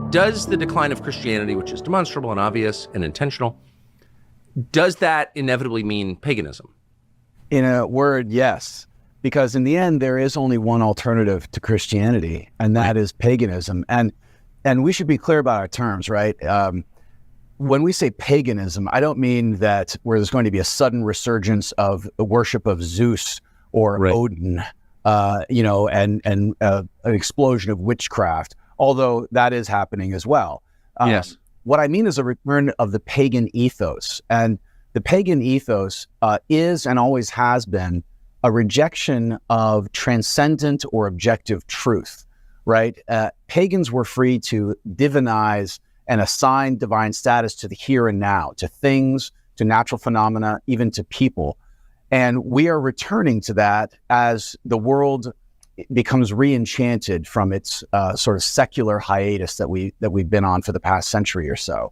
does the decline of Christianity, which is demonstrable and obvious and intentional, does that inevitably mean paganism? In a word, yes. Because in the end, there is only one alternative to Christianity, and that is paganism. And we should be clear about our terms, right? When we say paganism, I don't mean that where there's going to be a sudden resurgence of the worship of Zeus or Odin, and an explosion of witchcraft, although that is happening as well. Yes. What I mean is a return of the pagan ethos. And the pagan ethos is and always has been a rejection of transcendent or objective truth, right? Pagans were free to divinize and assign divine status to the here and now, to things, to natural phenomena, even to people. And we are returning to that as the world becomes re-enchanted from its sort of secular hiatus that we've been on for the past century or so.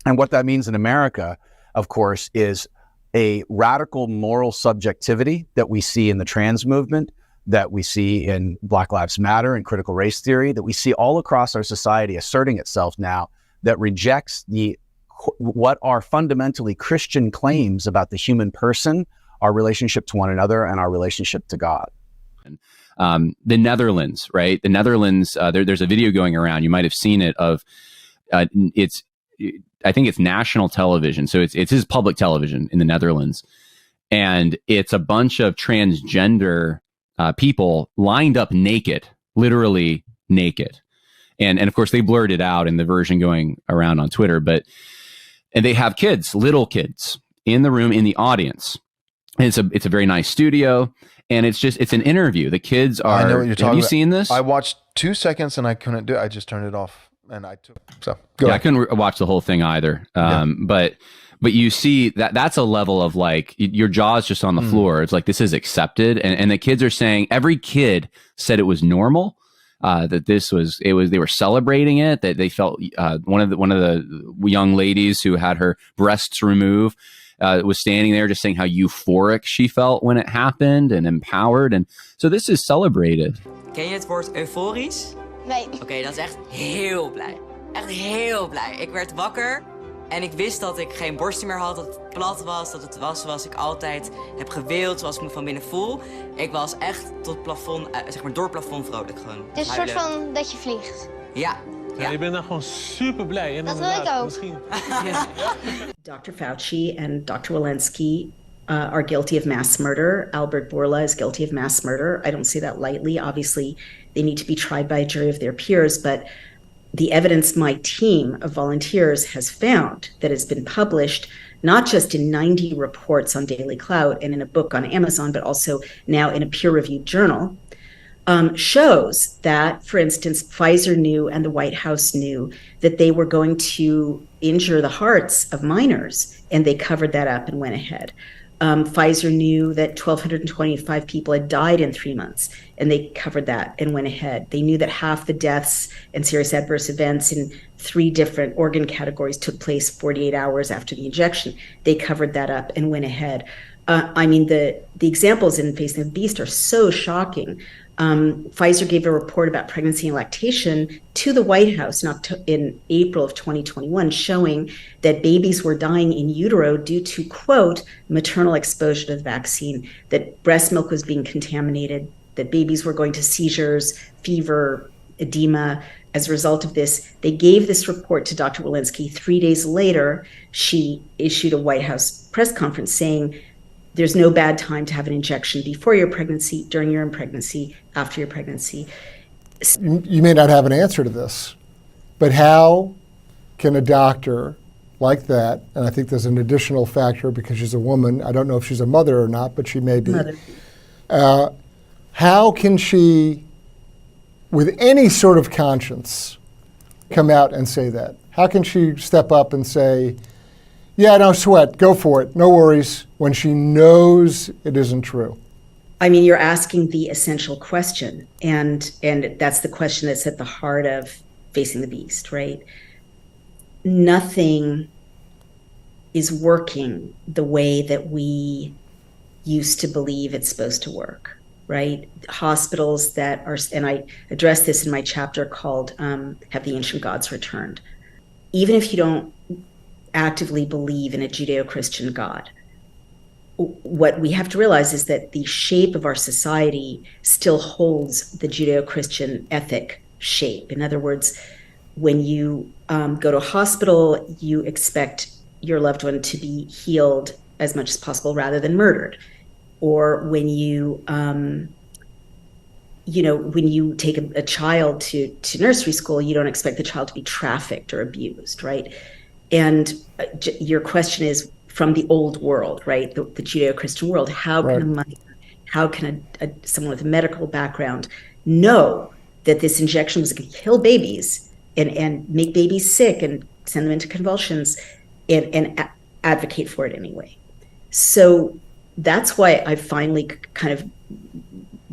And what that means in America, of course, is a radical moral subjectivity that we see in the trans movement, that we see in Black Lives Matter and critical race theory, that we see all across our society asserting itself now, that rejects what are fundamentally Christian claims about the human person, our relationship to one another, and our relationship to God. The Netherlands, right? The Netherlands, there's a video going around, you might have seen it, of I think it's national television. So it's his public television in the Netherlands. And it's a bunch of transgender people lined up naked, literally naked. And of course they blurred it out in the version going around on Twitter, and they have kids, little kids in the room, in the audience. And it's a very nice studio. And it's an interview. The kids are, I know what you're talking have you about. seen this? I watched 2 seconds and I couldn't do it. I just turned it off and I took, so go ahead. I couldn't watch the whole thing either. But you see that's a level of like your jaw's just on the floor. It's like, this is accepted. And the kids are saying, every kid said it was normal, that they were celebrating it, that they felt, one of the young ladies who had her breasts removed, was standing there just saying how euphoric she felt when it happened and empowered. And so this is celebrated. Ken je het woord euforisch? Nee. Oké, dat is echt heel blij. Echt heel blij. Ik werd wakker en ik wist dat ik geen borsten meer had, dat het plat was, dat het was zoals ik altijd heb gewild, zoals ik me van binnen voel. Ik was echt tot plafond, door plafond vrolijk gewoon. Het is een soort van dat je vliegt. Ja. Ja, je bent dan gewoon super blij. Dat wil ik ook. Misschien. Dr. Fauci and Dr. Walensky are guilty of mass murder. Albert Bourla is guilty of mass murder. I don't say that lightly. Obviously, they need to be tried by a jury of their peers, but the evidence my team of volunteers has found that has been published, not just in 90 reports on Daily Cloud and in a book on Amazon, but also now in a peer-reviewed journal, shows that, for instance, Pfizer knew and the White House knew that they were going to injure the hearts of minors, and they covered that up and went ahead. Pfizer knew that 1,225 people had died in 3 months, and they covered that and went ahead. They knew that half the deaths and serious adverse events in 3 different organ categories took place 48 hours after the injection. They covered that up and went ahead. I mean, the examples in Facing the Beast are so shocking. Pfizer gave a report about pregnancy and lactation to the White House in April of 2021, showing that babies were dying in utero due to, quote, maternal exposure to the vaccine, that breast milk was being contaminated, that babies were going to seizures, fever, edema. As a result of this, they gave this report to Dr. Walensky. 3 days later, she issued a White House press conference saying, there's no bad time to have an injection before your pregnancy, during your pregnancy, after your pregnancy. You may not have an answer to this, but how can a doctor like that, and I think there's an additional factor because she's a woman, I don't know if she's a mother or not, but she may be. How can she, with any sort of conscience, come out and say that? How can she step up and say, yeah, no sweat, go for it, no worries, when she knows it isn't true? I mean, you're asking the essential question, and that's the question that's at the heart of Facing the Beast, right? Nothing is working the way that we used to believe it's supposed to work. right? Hospitals that are, and I address this in my chapter called Have the Ancient Gods Returned? Even if you don't actively believe in a Judeo-Christian God, what we have to realize is that the shape of our society still holds the Judeo-Christian ethic shape. In other words, when you go to a hospital, you expect your loved one to be healed as much as possible rather than murdered. Or when you, when you take a child to nursery school, you don't expect the child to be trafficked or abused, right? And your question is from the old world, right? The Judeo-Christian world. How can a mother, how can someone with a medical background know that this injection was going to kill babies and make babies sick and send them into convulsions and advocate for it anyway? So that's why I finally kind of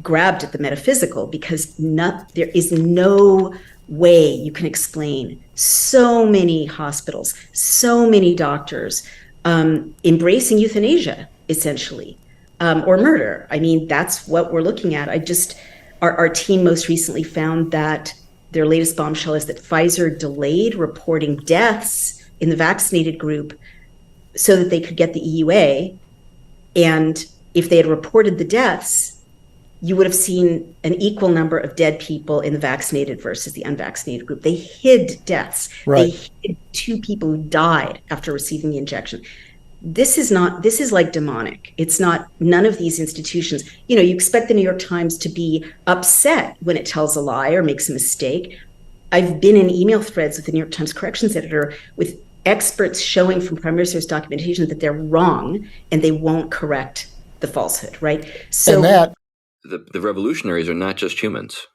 grabbed at the metaphysical, because there is no way you can explain so many hospitals, so many doctors embracing euthanasia, essentially, or murder. I mean, that's what we're looking at. Our team most recently found that their latest bombshell is that Pfizer delayed reporting deaths in the vaccinated group so that they could get the EUA. And if they had reported the deaths, you would have seen an equal number of dead people in the vaccinated versus the unvaccinated group. They hid deaths. Right. They hid 2 people who died after receiving the injection. This is like demonic. It's not, none of these institutions, you expect the New York Times to be upset when it tells a lie or makes a mistake. I've been in email threads with the New York Times corrections editor with experts showing from primary source documentation that they're wrong and they won't correct the falsehood, right? So and that the revolutionaries are not just humans.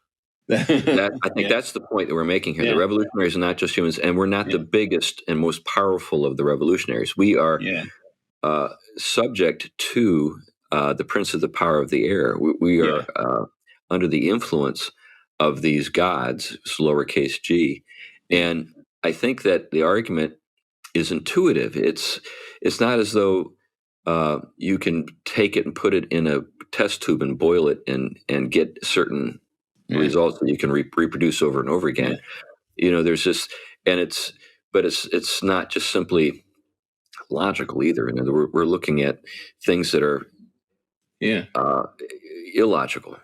I think that's the point that we're making here. The revolutionaries are not just humans, and we're not the biggest and most powerful of the revolutionaries. We are subject to the prince of the power of the air. We are under the influence of these gods, lowercase g. And I think that the argument is intuitive. It's not as though you can take it and put it in a test tube and boil it and get certain results that you can reproduce over and over again. There's just, and it's not just simply logical either. We're looking at things that are illogical.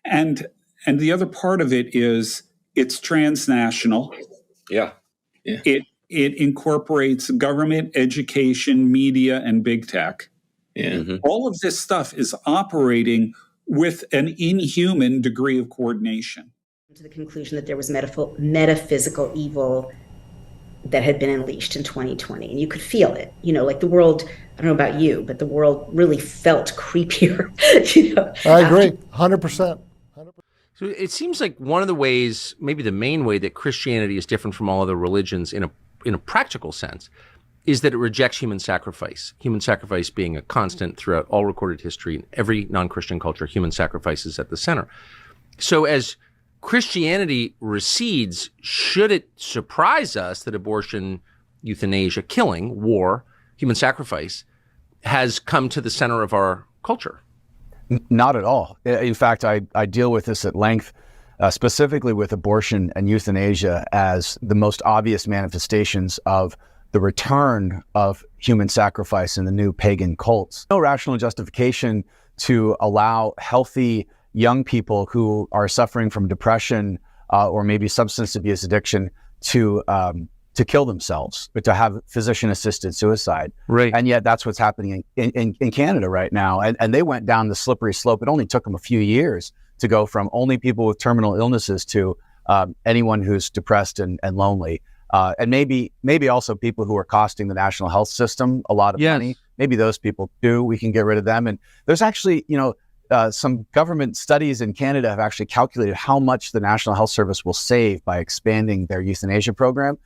And the other part of it is it's transnational. It incorporates government, education, media, and big tech. All of this stuff is operating with an inhuman degree of coordination. To the conclusion that there was metaphysical evil that had been unleashed in 2020, and you could feel it. Like the world, I don't know about you, but the world really felt creepier. I agree, 100%. So it seems like one of the ways, maybe the main way, that Christianity is different from all other religions in a practical sense, is that it rejects human sacrifice being a constant throughout all recorded history. In every non-Christian culture, human sacrifice is at the center. So as Christianity recedes, should it surprise us that abortion, euthanasia, killing, war, human sacrifice has come to the center of our culture? Not at all. In fact, I deal with this at length, specifically with abortion and euthanasia as the most obvious manifestations of the return of human sacrifice in the new pagan cults. No rational justification to allow healthy young people who are suffering from depression or maybe substance abuse addiction to kill themselves, but to have physician-assisted suicide. Right. And yet that's what's happening in Canada right now. And they went down the slippery slope. It only took them a few years to go from only people with terminal illnesses to anyone who's depressed and lonely. And maybe also people who are costing the national health system a lot of money. Maybe those people too, we can get rid of them. And there's actually, some government studies in Canada have actually calculated how much the National Health Service will save by expanding their euthanasia program.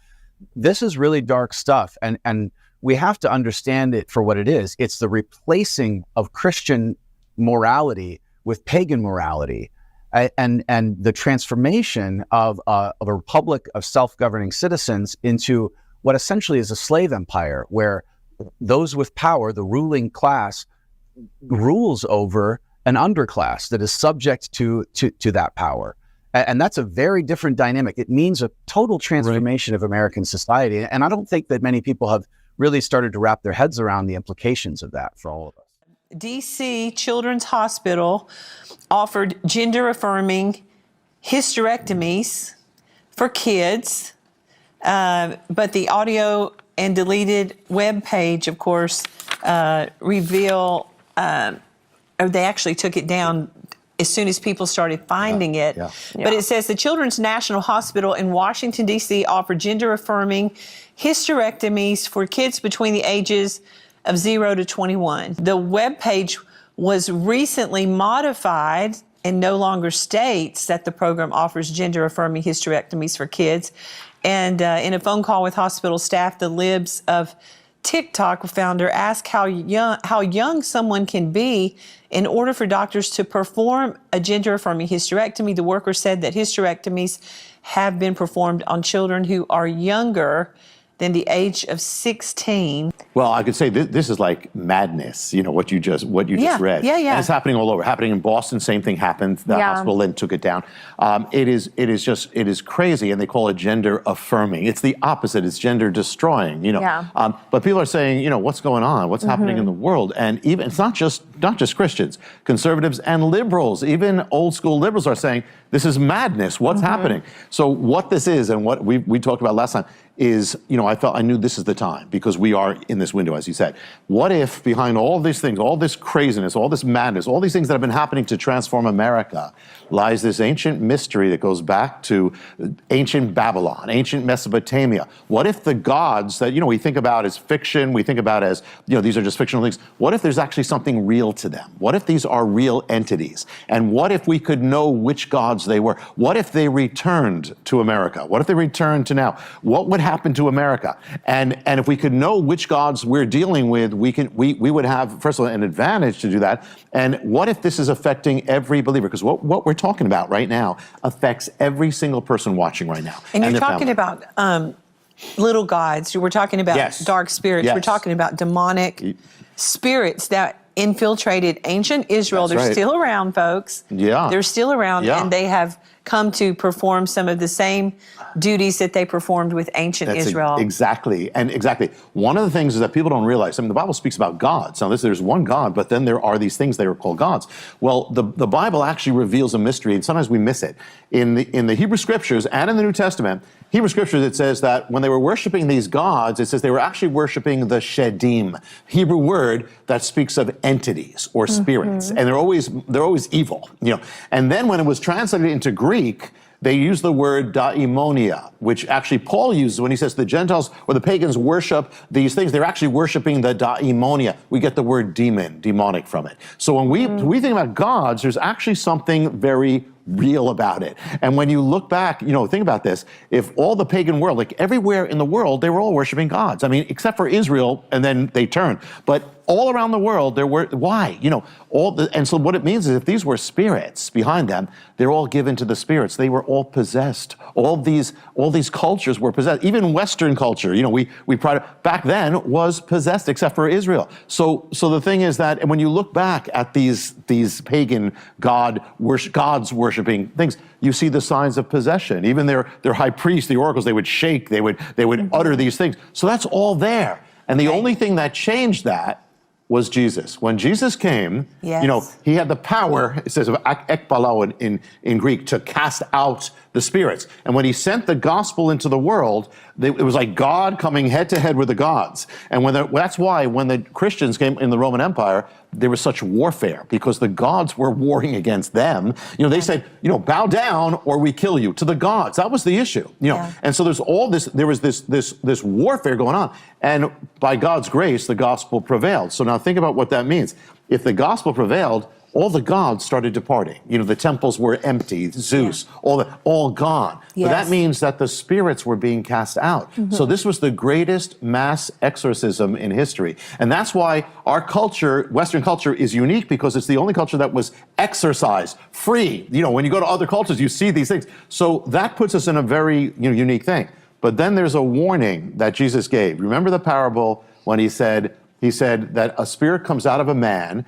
This is really dark stuff. And we have to understand it for what it is. It's the replacing of Christian morality with pagan morality. And the transformation of a republic of self-governing citizens into what essentially is a slave empire, where those with power, the ruling class, rules over an underclass that is subject to that power. And that's a very different dynamic. It means a total transformation of American society. And I don't think that many people have really started to wrap their heads around the implications of that for all of us. DC Children's Hospital offered gender-affirming hysterectomies for kids, but the audio and deleted web page, of course, reveal, they actually took it down as soon as people started finding it. But it says the Children's National Hospital in Washington, D.C. offered gender-affirming hysterectomies for kids between the ages of 0 to 21. The webpage was recently modified and no longer states that the program offers gender-affirming hysterectomies for kids. And in a phone call with hospital staff, the Libs of TikTok founder asked how young someone can be in order for doctors to perform a gender-affirming hysterectomy. The worker said that hysterectomies have been performed on children who are younger than the age of 16. Well, I could say this is like madness, you know, what you just read. Yeah. And it's happening all over. Happening in Boston, same thing happened. The hospital then took it down. It is crazy, and they call it gender affirming. It's the opposite. It's gender destroying, you know. But people are saying, you know, what's going on? What's happening in the world? And even it's not just Christians, conservatives and liberals, even old school liberals are saying this is madness. What's happening? So what this is, and what we talked about last time, is, you know, I knew this is the time, because we are in this window, as you said. What if behind all these things, all this craziness, all this madness, all these things that have been happening to transform America, lies this ancient mystery that goes back to ancient Babylon, ancient Mesopotamia? What if the gods that, you know, we think about as fiction, we think about as, you know, these are just fictional things. What if there's actually something real to them? What if these are real entities? And what if we could know which gods they were? What if they returned to America? What if they returned to now? What would happen to America? And if we could know which gods we're dealing with, we would have, first of all, an advantage to do that. And what if this is affecting every believer? Because what we're talking about right now affects every single person watching right now. And you're talking about little gods. We're talking about dark spirits. We're talking about demonic spirits that infiltrated ancient Israel. They're still around, folks. They're still around, and they have come to perform some of the same duties that they performed with ancient Israel. Exactly. One of the things is that people don't realize, I mean, the Bible speaks about gods. Now, there's one God, but then there are these things that are called gods. Well, the Bible actually reveals a mystery, and sometimes we miss it. In the Hebrew Scriptures and in the New Testament, Hebrew Scriptures, it says that when they were worshiping these gods, it says they were actually worshiping the Shedim, Hebrew word that speaks of entities or spirits, and they're always evil, you know. And then when it was translated into Greek, they use the word daimonia, which actually Paul uses when he says the Gentiles or the pagans worship these things. They're actually worshiping the daimonia. We get the word demonic from it. So when we think about gods, there's actually something very real about it. And when you look back, you know, think about this. If all the pagan world, like everywhere in the world, they were all worshiping gods. I mean, except for Israel, and then they turned. But all around the world, there were, why? You know, and so what it means is if these were spirits behind them, they're all given to the spirits. They were all possessed. All these cultures were possessed. Even Western culture, you know, we back then was possessed, except for Israel. So the thing is that, and when you look back at these pagan gods worshiping things, you see the signs of possession. Even their high priests, the oracles, they would shake, they would utter these things. So that's all there. And the only thing that changed that was Jesus. When Jesus came, you know, he had the power, it says of ekbalao in Greek, to cast out the spirits. And when he sent the gospel into the world, it was like God coming head to head with the gods. And that's why when the Christians came in the Roman Empire, there was such warfare, because the gods were warring against them. You know, they said, you know, bow down or we kill you, to the gods. That was the issue, you know. And so there was this warfare going on. And by God's grace, the gospel prevailed. So now think about what that means. If the gospel prevailed, all the gods started departing. You know, the temples were empty, Zeus, all gone. But that means that the spirits were being cast out. So this was the greatest mass exorcism in history. And that's why our culture, Western culture, is unique, because it's the only culture that was exorcised, free. You know, when you go to other cultures, you see these things. So that puts us in a very, you know, unique thing. But then there's a warning that Jesus gave. Remember the parable when he said, He said that a spirit comes out of a man,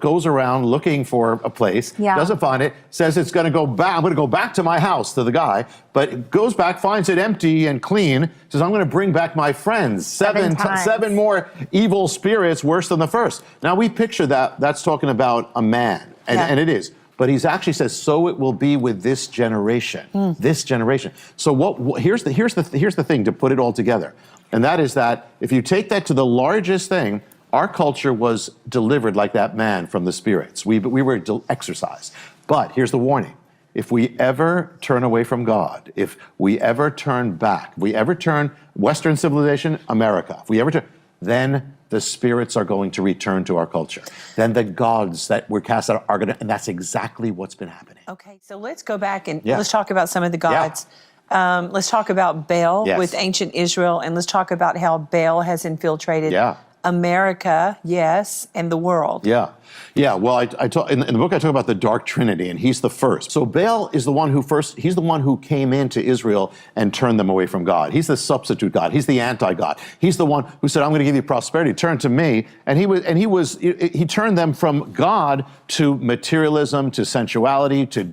goes around looking for a place, doesn't find it, says it's going to go back, I'm going to go back to my house, to the guy, but it goes back, finds it empty and clean, says, I'm going to bring back my friends. Seven more evil spirits worse than the first. Now we picture that's talking about a man, and it is. But he's actually says, so it will be with this generation, this generation. So here's the thing to put it all together. And that is that if you take that to the largest thing, our culture was delivered like that man from the spirits. We were exercised. But here's the warning. If we ever turn away from God, if we ever turn back, if we ever turn Western civilization, America, if we ever turn, then the spirits are going to return to our culture. Then the gods that were cast out are going to, and that's exactly what's been happening. Okay, so let's go back and let's talk about some of the gods. Let's talk about Baal with ancient Israel, and let's talk about how Baal has infiltrated America, and the world. Well, in the book I talk about the dark trinity, and he's the first. So Baal is the one he's the one who came into Israel and turned them away from God. He's the substitute God. He's the anti-God. He's the one who said, I'm going to give you prosperity, turn to me. And he turned them from God to materialism, to sensuality, to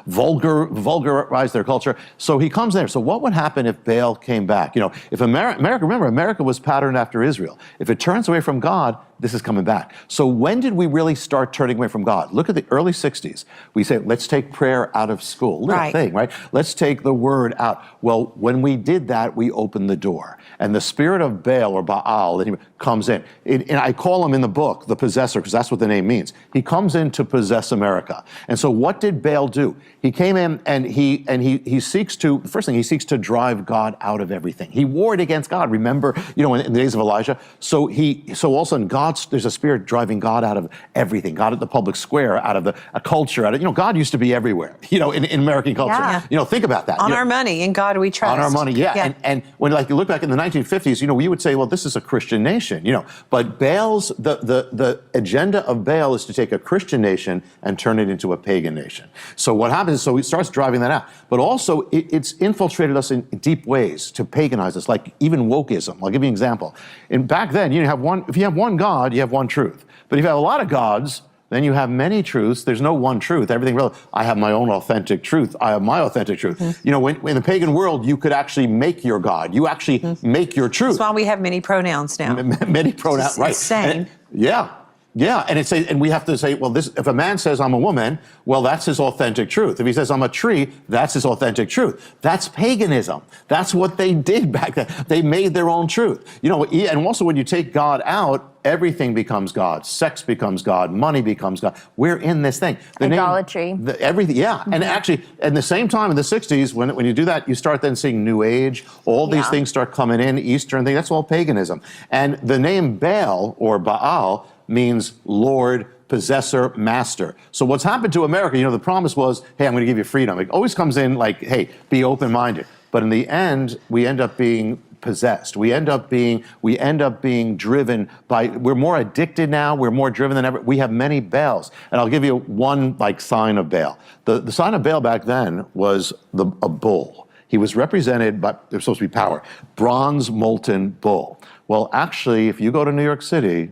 vulgarize their culture. So he comes there. So what would happen if Baal came back? If America was patterned after Israel. If it turns away from God, this is coming back. So when did we really start turning away from God? Look at the early 60s. We say, let's take prayer out of school. Little thing, right? Let's take the word out. Well, when we did that, we opened the door. And the spirit of Baal or Baal comes in. And I call him in the book the possessor, because that's what the name means. He comes in to possess America. And so what did Baal do? He came in and he seeks to, the first thing, he seeks to drive God out of everything. He warred against God. Remember, in the days of Elijah? So all of a sudden, there's a spirit driving God out of everything. God at the public square, out of a culture, God used to be everywhere, in American culture. Think about that. On our money, in God we trust. On our money, And when you look back in the 1950s, we would say, well, this is a Christian nation, But Baal's, the agenda of Baal is to take a Christian nation and turn it into a pagan nation. So what happens is, so he starts driving that out. But also, it's infiltrated us in deep ways to paganize us, like even wokeism. I'll give you an example. And back then, if you have one God, you have one truth. But if you have a lot of gods, then you have many truths. There's no one truth. Everything I have my own authentic truth. I have my authentic truth. In the pagan world, you could actually make your God. You actually make your truth. That's why we have many pronouns now. Many pronouns, right? Insane. And we have to say, well, if a man says I'm a woman, well, that's his authentic truth. If he says I'm a tree, that's his authentic truth. That's paganism. That's what they did back then. They made their own truth. And also when you take God out, everything becomes God. Sex becomes God. Money becomes God. We're in this thing. Idolatry. Everything, And actually, at the same time in the 60s, when you do that, you start then seeing New Age. All these things start coming in, Eastern thing. That's all paganism. And the name Baal or Baal means Lord, possessor, master. So what's happened to America, the promise was, hey, I'm going to give you freedom. It always comes in like, hey, be open-minded. But in the end, we end up being possessed. We end up being driven by, we're more addicted now, we're more driven than ever. We have many Baals. And I'll give you one sign of Baal. The sign of Baal back then was a bull. He was represented by, there's supposed to be power, bronze molten bull. Well, actually, if you go to New York City,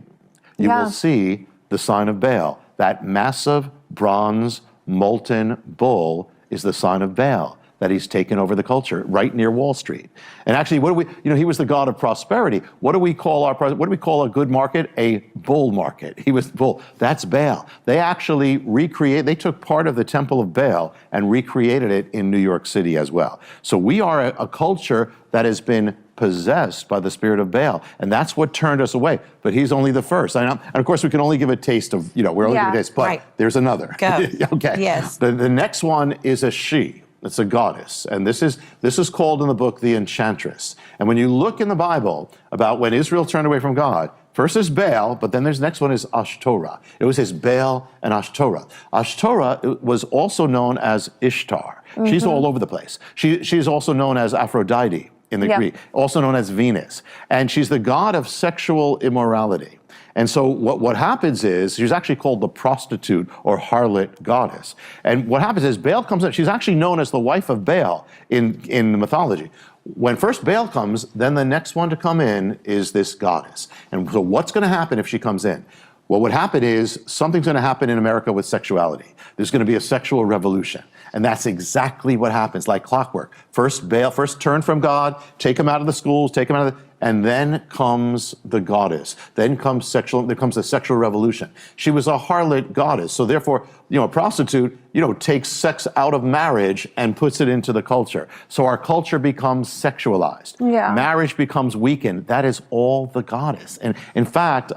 you will see the sign of Baal. That massive bronze molten bull is the sign of Baal, that he's taken over the culture right near Wall Street. And actually, he was the god of prosperity. What do we call a good market? A bull market. He was the bull. That's Baal. They actually they took part of the temple of Baal and recreated it in New York City as well. So we are a culture that has been possessed by the spirit of Baal. And that's what turned us away. But he's only the first. And of course, we can only give a taste of, we're only giving a taste, but there's another. Go. Okay. Yes. The next one is a she. It's a goddess. And this is called in the book the enchantress. And when you look in the Bible about when Israel turned away from God, first is Baal, but then there's the next one is Ashtoreth. It was his Baal and Ashtoreth. Ashtoreth was also known as Ishtar. She's all over the place. She's also known as Aphrodite in the Greek, also known as Venus. And she's the god of sexual immorality. And so what happens is, she's actually called the prostitute or harlot goddess. And what happens is Baal comes up, she's actually known as the wife of Baal in the mythology. when first Baal comes, then the next one to come in is this goddess. And so what's going to happen if she comes in? What would happen is something's going to happen in America with sexuality. There's going to be a sexual revolution. And that's exactly what happens, like clockwork. First Baal, first turn from God, take him out of the schools, take him out of the, and then comes the goddess. Then comes the sexual revolution. She was a harlot goddess. So therefore, a prostitute, takes sex out of marriage and puts it into the culture. So our culture becomes sexualized. Yeah. Marriage becomes weakened. That is all the goddess. And in fact,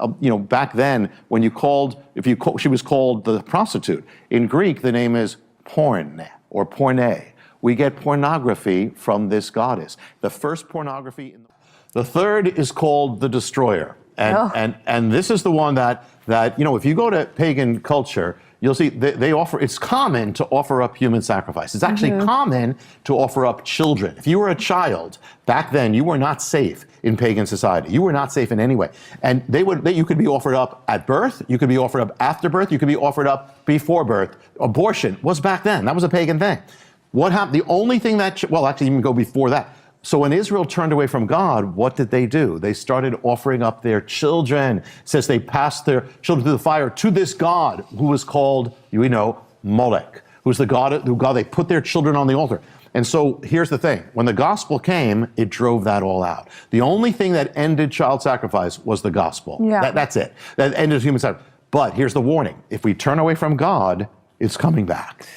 back then, when she was called the prostitute. In Greek, the name is porn or porne. We get pornography from this goddess. The first pornography the third is called the destroyer. And this is the one that if you go to pagan culture, you'll see they offer, it's common to offer up human sacrifice. It's actually common to offer up children. If you were a child, back then you were not safe in pagan society. You were not safe in any way. And you could be offered up at birth, you could be offered up after birth, you could be offered up before birth. Abortion was back then. That was a pagan thing. What happened? The only thing actually even go before that. So when Israel turned away from God, what did they do? They started offering up their children. It says they passed their children through the fire to this god who was called, Molech, who's the god they put their children on the altar. And so here's the thing. When the gospel came, it drove that all out. The only thing that ended child sacrifice was the gospel. Yeah. That's it. That ended human sacrifice. But here's the warning. If we turn away from God, it's coming back.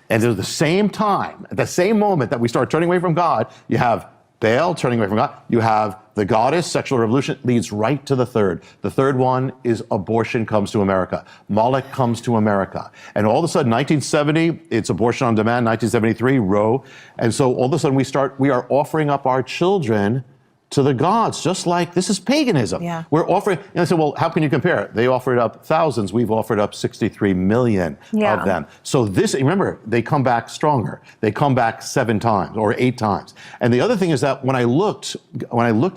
And at the same time, at the same moment that we start turning away from God, you have Baal turning away from God. You have the goddess, sexual revolution, leads right to the third. The third one is abortion comes to America. Molech comes to America. And all of a sudden, 1970, it's abortion on demand. 1973, Roe. And so all of a sudden we are offering up our children to the gods, just like this is paganism. Yeah. We're offering, and I said, well, how can you compare? They offered up thousands. We've offered up 63 million of them. So remember, they come back stronger. They come back 7 times or 8 times. And the other thing is that when I looked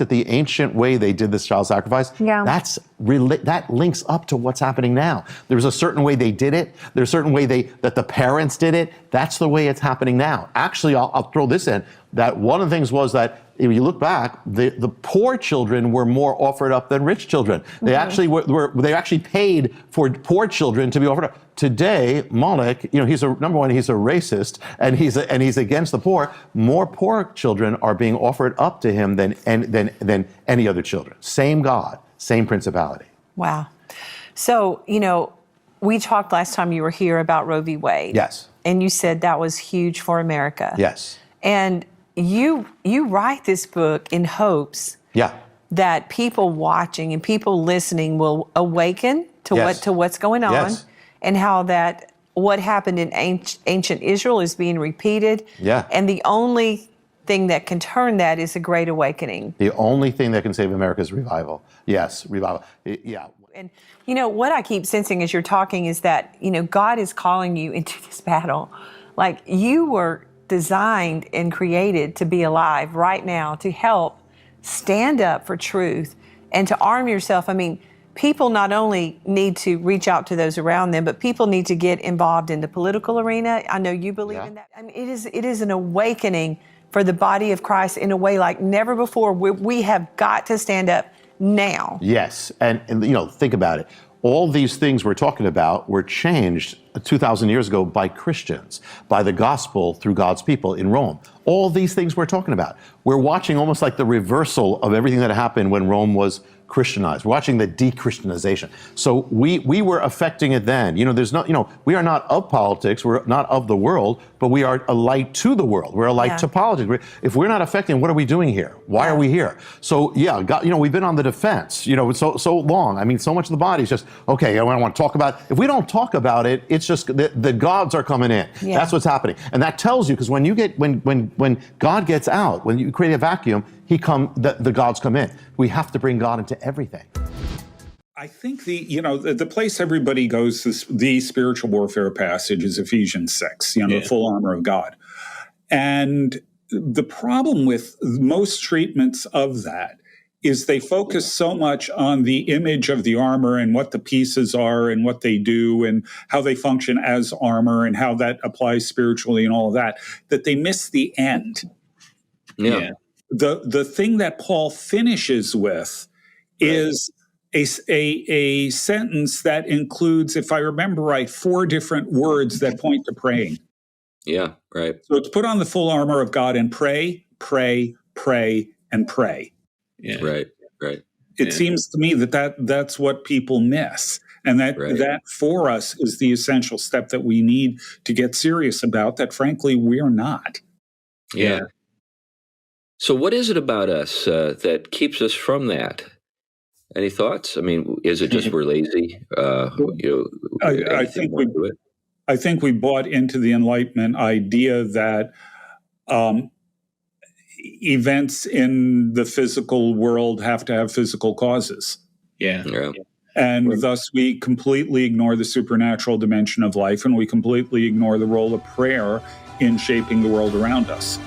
at the ancient way they did this child sacrifice, that links up to what's happening now. There's a certain way they did it. There's a certain way that the parents did it. That's the way it's happening now. Actually, I'll throw this in, that one of the things was that if you look back, the poor children were more offered up than rich children. They actually they actually paid for poor children to be offered up. Today, Molech, he's a racist and he's against the poor. More poor children are being offered up to him than any other children. Same God, same principality. Wow. So, we talked last time you were here about Roe v. Wade. Yes. And you said that was huge for America. Yes. And you write this book in hopes that people watching and people listening will awaken to what's going on, and how that what happened in ancient Israel is being repeated. Yeah. And the only thing that can turn that is a great awakening. The only thing that can save America is revival. Yes, revival. Yeah. And what I keep sensing as you're talking is that God is calling you into this battle. Like, you were designed and created to be alive right now to help stand up for truth and to arm yourself. I mean, people not only need to reach out to those around them, but people need to get involved in the political arena. I know you believe in that. I mean, it is an awakening for the body of Christ in a way like never before. We have got to stand up now. Yes, and think about it. All these things we're talking about were changed 2,000 years ago by Christians, by the gospel through God's people in Rome. All these things we're talking about. We're watching almost like the reversal of everything that happened when Rome was Christianized. We're watching the de-Christianization. So we were affecting it then. We are not of politics, we're not of the world, but we are a light to the world. We're a light to politics. If we're not affecting, what are we doing here? Why are we here? So God, we've been on the defense, so long. I mean, so much of the body is just, okay, I want to talk about it. If we don't talk about it, it's just the gods are coming in. Yeah. That's what's happening. And that tells you, because when God gets out, when you create a vacuum, the gods come in. We have to bring God into everything. I think the place everybody goes, the spiritual warfare passage is Ephesians 6, the full armor of God. And the problem with most treatments of that is they focus so much on the image of the armor and what the pieces are and what they do and how they function as armor and how that applies spiritually and all of that, that they miss the end. Yeah. the thing that Paul finishes with is a sentence that includes, if I remember right, 4 different words that point to praying. Yeah, right. So it's put on the full armor of God and pray, pray, pray, and pray. Yeah. Right, right. It seems to me that's what people miss. And that for us is the essential step that we need to get serious about, that frankly, we're not. Yeah. So what is it about us that keeps us from that? Any thoughts? I mean, is it just we're lazy? I think we bought into the Enlightenment idea that events in the physical world have to have physical causes. Yeah. And thus we completely ignore the supernatural dimension of life, and we completely ignore the role of prayer in shaping the world around us.